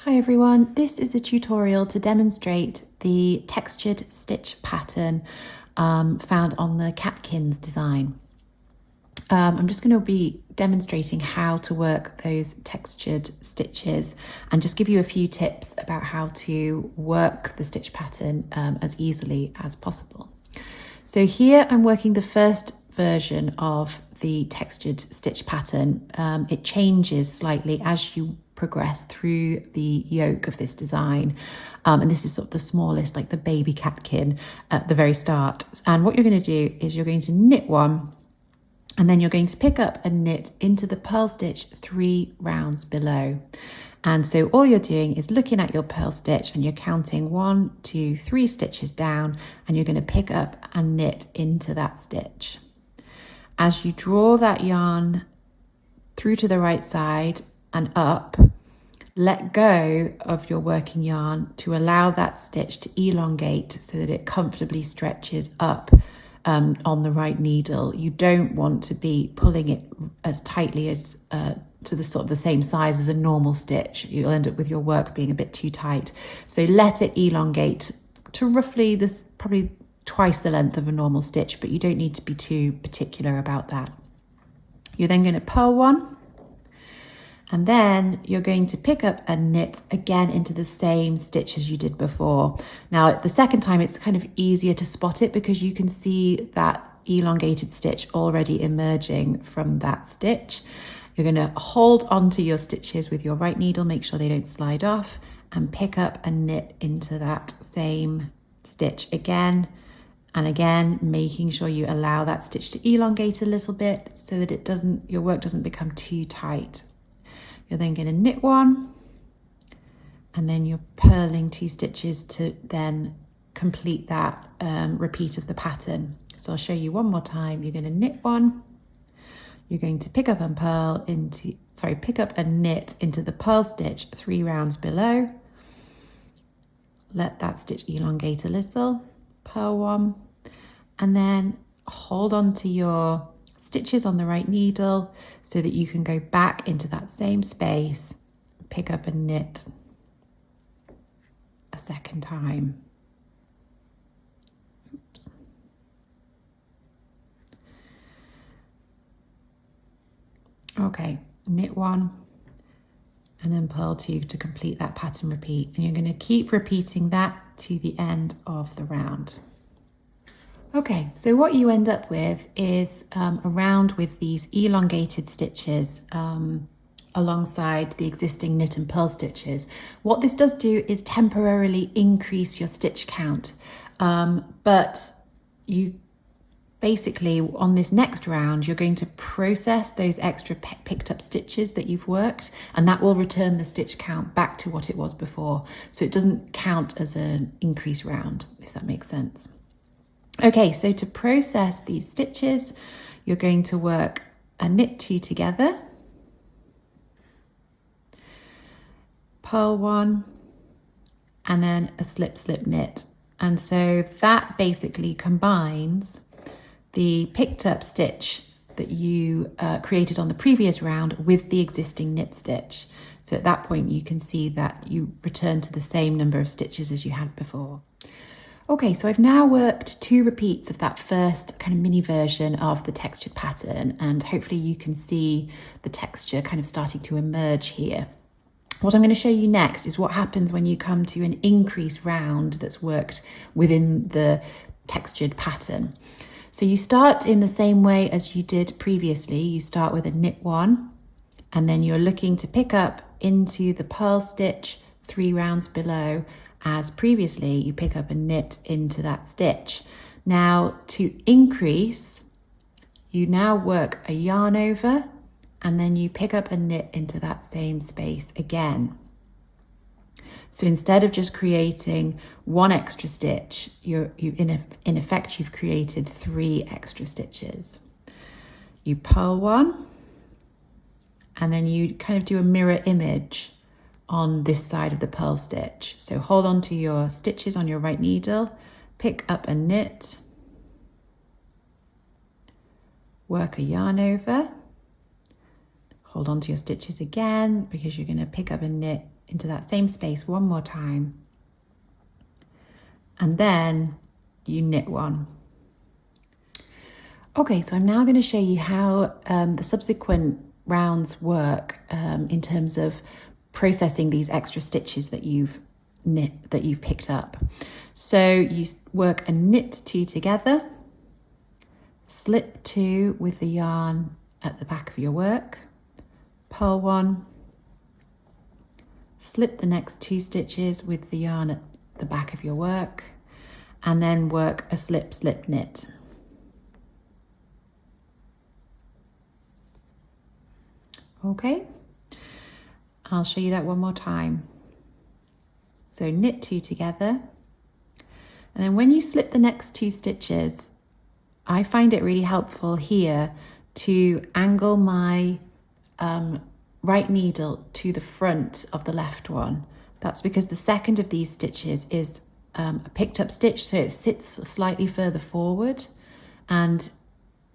Hi everyone, this is a tutorial to demonstrate the textured stitch pattern found on the Catkins design. I'm just going to be demonstrating how to work those textured stitches and just give you a few tips about how to work the stitch pattern as easily as possible. So here I'm working the first version of the textured stitch pattern. It changes slightly as you progress through the yoke of this design, and this is sort of the smallest, like the baby catkin at the very start. And what you're going to do is you're going to knit one, and then you're going to pick up and knit into the purl stitch 3 rounds below. And so all you're doing is looking at your purl stitch and you're counting 1, 2, 3 stitches down, and you're going to pick up and knit into that stitch. As you draw that yarn through to the right side and up, let go of your working yarn to allow that stitch to elongate so that it comfortably stretches up on the right needle. You don't want to be pulling it as tightly as to the sort of the same size as a normal stitch. You'll end up with your work being a bit too tight. So let it elongate to roughly this, probably twice the length of a normal stitch, but you don't need to be too particular about that. You're then going to purl one, and then you're going to pick up and knit again into the same stitch as you did before. Now, the second time it's kind of easier to spot it because you can see that elongated stitch already emerging from that stitch. You're going to hold onto your stitches with your right needle, make sure they don't slide off, and pick up and knit into that same stitch again and again, making sure you allow that stitch to elongate a little bit so that your work doesn't become too tight. You're then going to knit one, and then you're purling 2 stitches to then complete that repeat of the pattern. So I'll show you one more time. You're going to knit one, you're going to pick up and knit into the purl stitch 3 rounds below. Let that stitch elongate a little, purl one, and then hold on to your stitches on the right needle so that you can go back into that same space, pick up and knit a second time. Oops. Okay, knit one and then purl 2 to complete that pattern repeat, and you're going to keep repeating that to the end of the round. Okay, so what you end up with is a round with these elongated stitches alongside the existing knit and purl stitches. What this does do is temporarily increase your stitch count, but you basically, on this next round, you're going to process those extra picked up stitches that you've worked, and that will return the stitch count back to what it was before. So it doesn't count as an increased round, if that makes sense. Okay, so to process these stitches, you're going to work a knit 2 together, purl 1, and then a slip slip knit. And so that basically combines the picked up stitch that you created on the previous round with the existing knit stitch. So at that point you can see that you return to the same number of stitches as you had before. Okay, so I've now worked 2 repeats of that first kind of mini version of the textured pattern, and hopefully you can see the texture kind of starting to emerge here. What I'm going to show you next is what happens when you come to an increased round that's worked within the textured pattern. So you start in the same way as you did previously. You start with a knit 1, and then you're looking to pick up into the purl stitch 3 rounds below. As previously, you pick up and knit into that stitch. Now, to increase, you now work a yarn over, and then you pick up and knit into that same space again. So instead of just creating 1 extra stitch, in effect, you've created 3 extra stitches. You purl 1, and then you kind of do a mirror image on this side of the purl stitch. So hold on to your stitches on your right needle, pick up a knit, work a yarn over, hold on to your stitches again because you're going to pick up a knit into that same space one more time, and then you knit one. Okay, so I'm now going to show you how the subsequent rounds work in terms of processing these extra stitches that you've picked up. So you work a knit 2 together, slip 2 with the yarn at the back of your work, purl 1, slip the next 2 stitches with the yarn at the back of your work, and then work a slip, slip, knit. Okay, I'll show you that one more time. So knit 2 together, and then when you slip the next 2 stitches, I find it really helpful here to angle my right needle to the front of the left one. That's because the second of these stitches is a picked up stitch, so it sits slightly further forward, and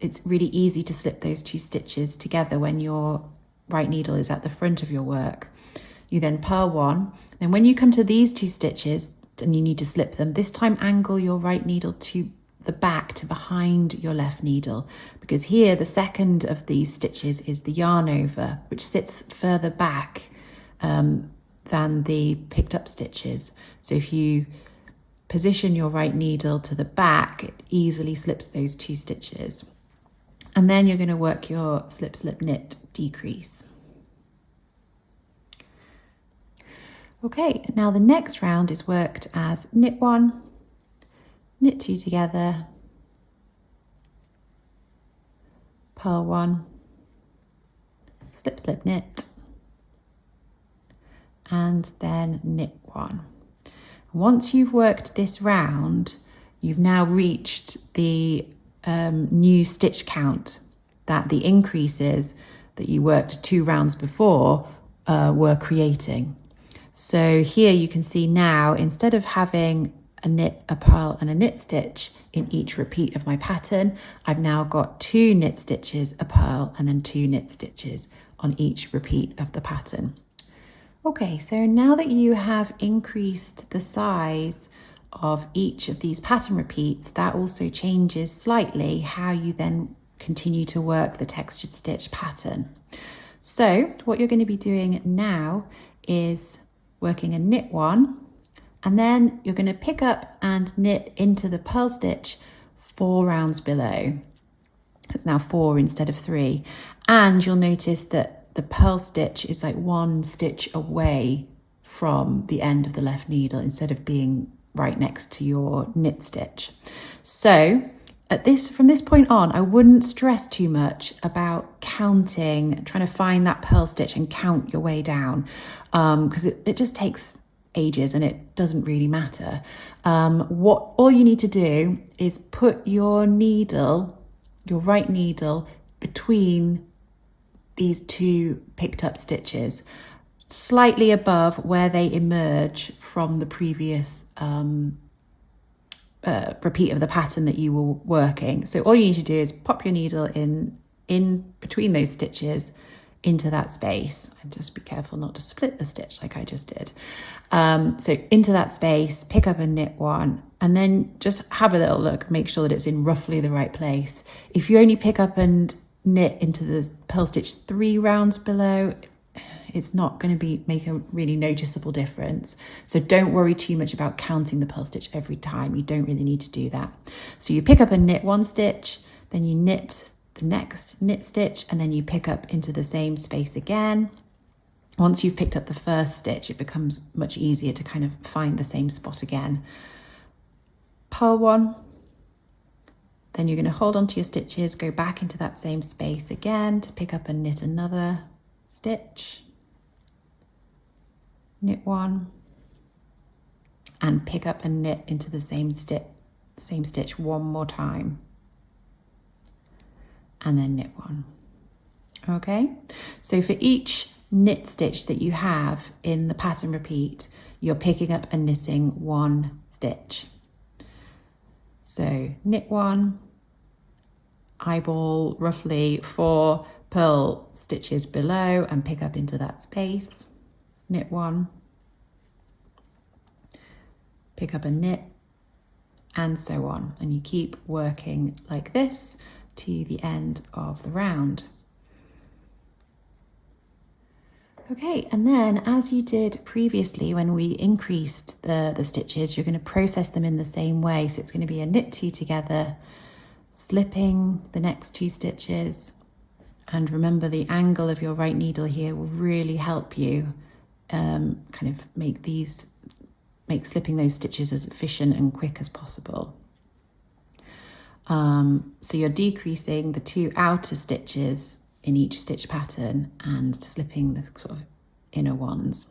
it's really easy to slip those 2 stitches together when your right needle is at the front of your work. You then purl 1, then when you come to these 2 stitches and you need to slip them, this time angle your right needle to the back, to behind your left needle, because here the second of these stitches is the yarn over, which sits further back than the picked up stitches. So if you position your right needle to the back, it easily slips those 2 stitches. And then you're going to work your slip, slip, knit decrease. Okay, now the next round is worked as knit 1, knit 2 together, purl 1, slip, slip, knit, and then knit 1. Once you've worked this round, you've now reached the new stitch count that the increases that you worked 2 rounds before were creating. So here you can see now, instead of having a knit, a purl and a knit stitch in each repeat of my pattern, I've now got 2 knit stitches, a purl, and then 2 knit stitches on each repeat of the pattern. Okay, so now that you have increased the size of each of these pattern repeats, that also changes slightly how you then continue to work the textured stitch pattern. So what you're going to be doing now is working a knit 1, and then you're going to pick up and knit into the purl stitch 4 rounds below. It's now 4 instead of 3, and you'll notice that the purl stitch is like 1 stitch away from the end of the left needle instead of being right next to your knit stitch. So from this point on, I wouldn't stress too much about counting, trying to find that purl stitch and count your way down, because it just takes ages and it doesn't really matter. All you need to do is put your needle, your right needle, between these 2 picked up stitches, slightly above where they emerge from the previous repeat of the pattern that you were working. So all you need to do is pop your needle in between those stitches into that space, and just be careful not to split the stitch like I just did. So into that space, pick up and knit 1, and then just have a little look, make sure that it's in roughly the right place. If you only pick up and knit into the purl stitch 3 rounds below, it's not going to make a really noticeable difference. So don't worry too much about counting the purl stitch every time. You don't really need to do that. So you pick up and knit 1 stitch, then you knit the next knit stitch, and then you pick up into the same space again. Once you've picked up the first stitch, it becomes much easier to kind of find the same spot again. Purl 1, then you're going to hold on to your stitches, go back into that same space again to pick up and knit another stitch. Knit 1, and pick up and knit into the same stitch 1 more time, and then knit 1. Okay, so for each knit stitch that you have in the pattern repeat, you're picking up and knitting 1 stitch. So knit 1, eyeball roughly 4 purl stitches below and pick up into that space. Knit 1, pick up a knit, and so on. And you keep working like this to the end of the round. Okay, and then as you did previously when we increased the stitches, you're going to process them in the same way. So it's going to be a knit 2 together, slipping the next 2 stitches, and remember the angle of your right needle here will really help you kind of make slipping those stitches as efficient and quick as possible. So you're decreasing the 2 outer stitches in each stitch pattern and slipping the sort of inner ones.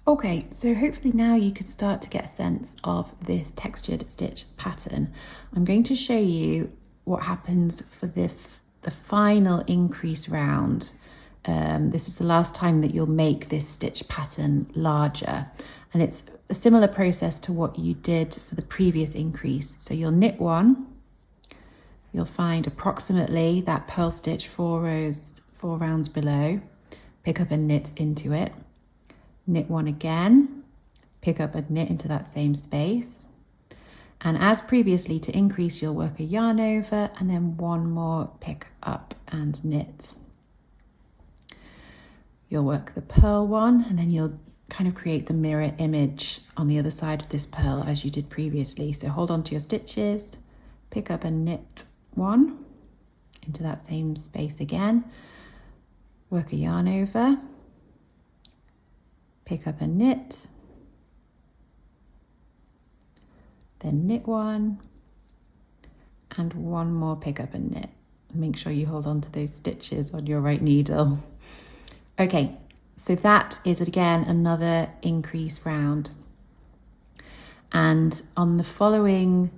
Okay, so hopefully now you can start to get a sense of this textured stitch pattern. I'm going to show you what happens for the final increase round. This is the last time that you'll make this stitch pattern larger, and it's a similar process to what you did for the previous increase. So you'll knit 1, you'll find approximately that purl stitch 4 rounds below, pick up a knit into it, knit 1 again, pick up a knit into that same space, and as previously, to increase, you'll work a yarn over and then 1 more pick up and knit. You'll work the purl 1 and then you'll kind of create the mirror image on the other side of this purl as you did previously. So hold on to your stitches, pick up and knit 1 into that same space again, work a yarn over, pick up a knit, then knit 1 and 1 more pick up and knit. Make sure you hold on to those stitches on your right needle. Okay, so that is again another increase round. And on the following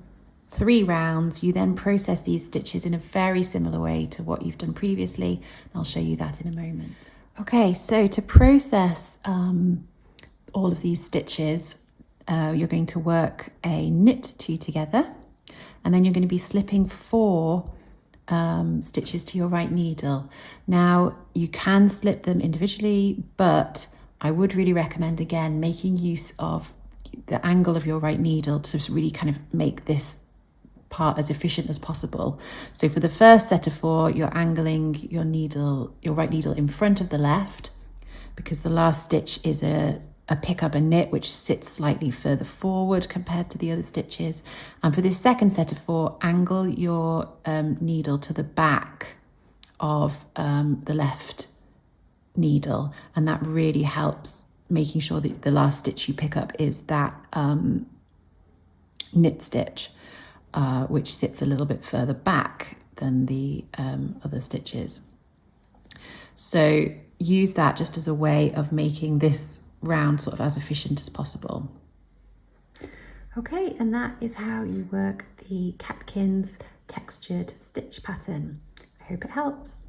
3 rounds, you then process these stitches in a very similar way to what you've done previously. I'll show you that in a moment. Okay, so to process all of these stitches, you're going to work a knit 2 together, and then you're going to be slipping 4 stitches to your right needle. Now you can slip them individually, but I would really recommend again making use of the angle of your right needle to really kind of make this part as efficient as possible. So for the first set of 4, you're angling your right needle in front of the left, because the last stitch is a pick up and knit which sits slightly further forward compared to the other stitches. And for this second set of 4, angle your needle to the back of the left needle, and that really helps making sure that the last stitch you pick up is that knit stitch, which sits a little bit further back than the other stitches. So use that just as a way of making this round sort of as efficient as possible. Okay, and that is how you work the Catkins textured stitch pattern. I hope it helps.